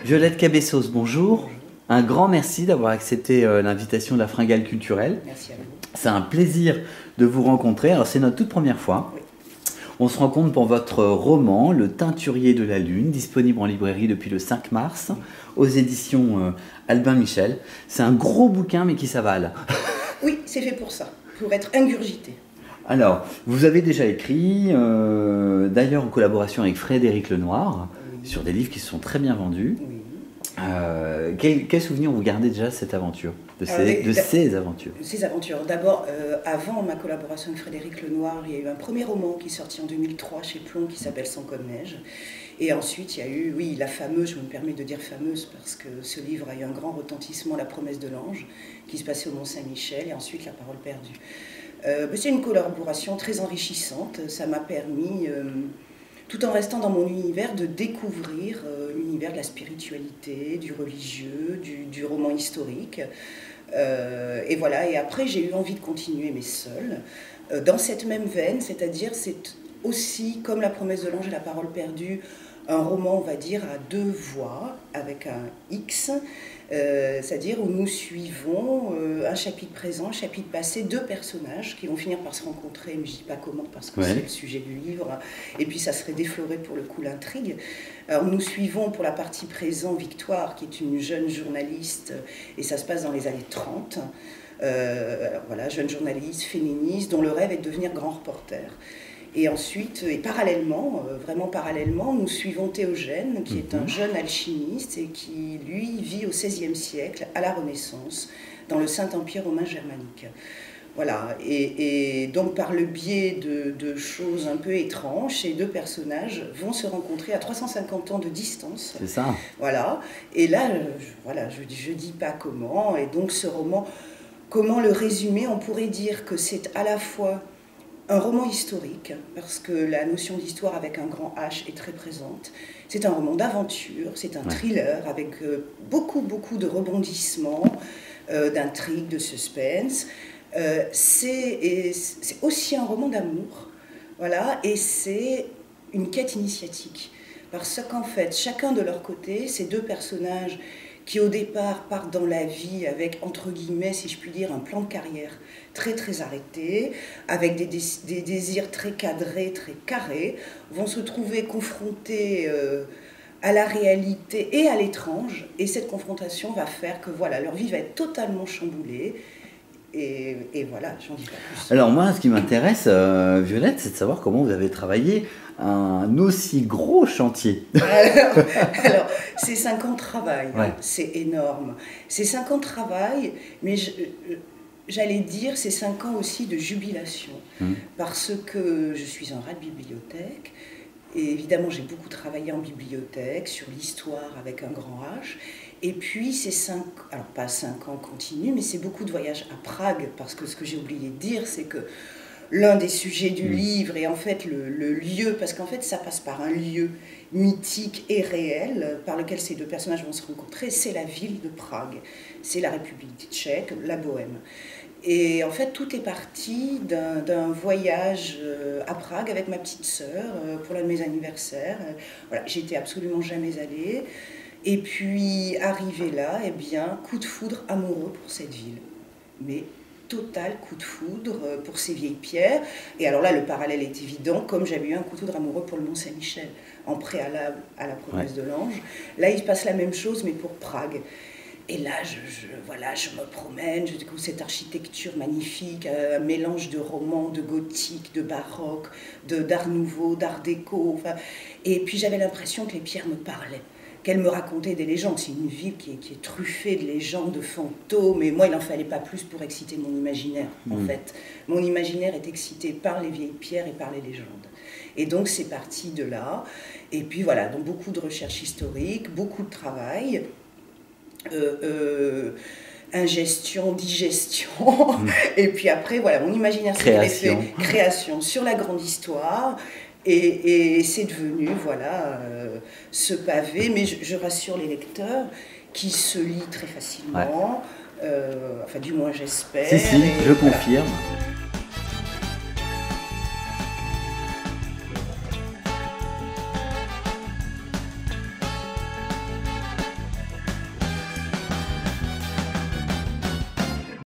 Violette Cabessos, bonjour. Un grand merci d'avoir accepté l'invitation de la Fringale culturelle. Merci à vous. C'est un plaisir de vous rencontrer. Alors c'est notre toute première fois. Oui. On se rencontre pour votre roman, Le Teinturier de la Lune, disponible en librairie depuis le 5 mars, aux éditions Albin Michel. C'est un gros bouquin mais qui s'avale. Oui, c'est fait pour ça, pour être ingurgité. Alors, vous avez déjà écrit, d'ailleurs en collaboration avec Frédéric Lenoir, sur des livres qui se sont très bien vendus. Oui. Quel souvenir vous gardez déjà de cette aventure, ces aventures? Ces aventures. D'abord, avant ma collaboration avec Frédéric Lenoir, il y a eu un premier roman qui est sorti en 2003 chez Plomb qui s'appelle Sang comme neige. Et ensuite, il y a eu, oui, la fameuse, je me permets de dire fameuse parce que ce livre a eu un grand retentissement, La promesse de l'ange, qui se passait au Mont-Saint-Michel, et ensuite La parole perdue. C'est une collaboration très enrichissante. Ça m'a permis, tout en restant dans mon univers, de découvrir l'univers de la spiritualité, du religieux, du roman historique. Et voilà, et après j'ai eu envie de continuer, mais seule, dans cette même veine, c'est-à-dire c'est aussi, comme La promesse de l'ange et La parole perdue, un roman, on va dire, à deux voix, avec un X, c'est-à-dire où nous suivons un chapitre présent, un chapitre passé, deux personnages qui vont finir par se rencontrer, mais je ne dis pas comment parce que c'est le sujet du livre, et puis ça serait défloré pour le coup l'intrigue. Alors nous suivons pour la partie présent Victoire, qui est une jeune journaliste, et ça se passe dans les années 30, alors voilà, jeune journaliste, féministe, dont le rêve est de devenir grand reporter. Et ensuite, et parallèlement, vraiment parallèlement, nous suivons Théogène, qui est un jeune alchimiste et qui, lui, vit au XVIe siècle, à la Renaissance, dans le Saint-Empire romain germanique. Voilà, et donc par le biais de choses un peu étranges, ces deux personnages vont se rencontrer à 350 ans de distance. C'est ça. Voilà, et là, je dis pas comment, et donc ce roman, comment le résumer? On pourrait dire que c'est à la fois un roman historique, parce que la notion d'histoire avec un grand H est très présente. C'est un roman d'aventure, c'est un thriller avec beaucoup de rebondissements, d'intrigues, de suspense. C'est aussi un roman d'amour, voilà, et c'est une quête initiatique. Parce qu'en fait, chacun de leur côté, ces deux personnages qui au départ partent dans la vie avec, entre guillemets, si je puis dire, un plan de carrière très arrêté, avec des désirs très cadrés, très carrés, vont se trouver confrontés à la réalité et à l'étrange, et cette confrontation va faire que voilà, leur vie va être totalement chamboulée. Et voilà, j'en dis pas plus. Alors moi, ce qui m'intéresse, Violette, c'est de savoir comment vous avez travaillé un aussi gros chantier. Alors c'est 5 ans de travail, c'est énorme. C'est 5 ans de travail, mais j'allais dire c'est 5 ans aussi de jubilation, parce que je suis un rat de bibliothèque. Et évidemment, j'ai beaucoup travaillé en bibliothèque, sur l'histoire avec un grand H. Et puis, c'est 5, alors pas 5 ans continus, mais c'est beaucoup de voyages à Prague, parce que ce que j'ai oublié de dire, c'est que l'un des sujets du livre, et en fait le lieu, parce qu'en fait ça passe par un lieu mythique et réel, par lequel ces deux personnages vont se rencontrer, c'est la ville de Prague, c'est la République tchèque, la Bohème. Et en fait, tout est parti d'un voyage à Prague avec ma petite sœur pour l'un de mes anniversaires. Voilà, j'étais absolument jamais allée. Et puis, arrivé là, eh bien, coup de foudre amoureux pour cette ville. Mais total coup de foudre pour ces vieilles pierres. Et alors là, le parallèle est évident, comme j'avais eu un coup de foudre amoureux pour le Mont-Saint-Michel, en préalable à La promesse de l'ange. Là, il se passe la même chose, mais pour Prague. Et là, je me promène, je découvre cette architecture magnifique, un mélange de roman, de gothique, de baroque, d'art nouveau, d'art déco. Enfin, et puis j'avais l'impression que les pierres me parlaient, qu'elles me racontaient des légendes. C'est une ville qui est truffée de légendes, de fantômes, et moi, il n'en fallait pas plus pour exciter mon imaginaire, en fait. Mon imaginaire est excité par les vieilles pierres et par les légendes. Et donc, c'est parti de là. Et puis voilà, donc beaucoup de recherches historiques, beaucoup de travail. Ingestion, digestion, et puis après, voilà, mon imaginaire s'est greffé, création sur la grande histoire, et c'est devenu, voilà, ce pavé, mais je rassure les lecteurs, qui se lit très facilement, enfin, du moins j'espère. Si, je confirme.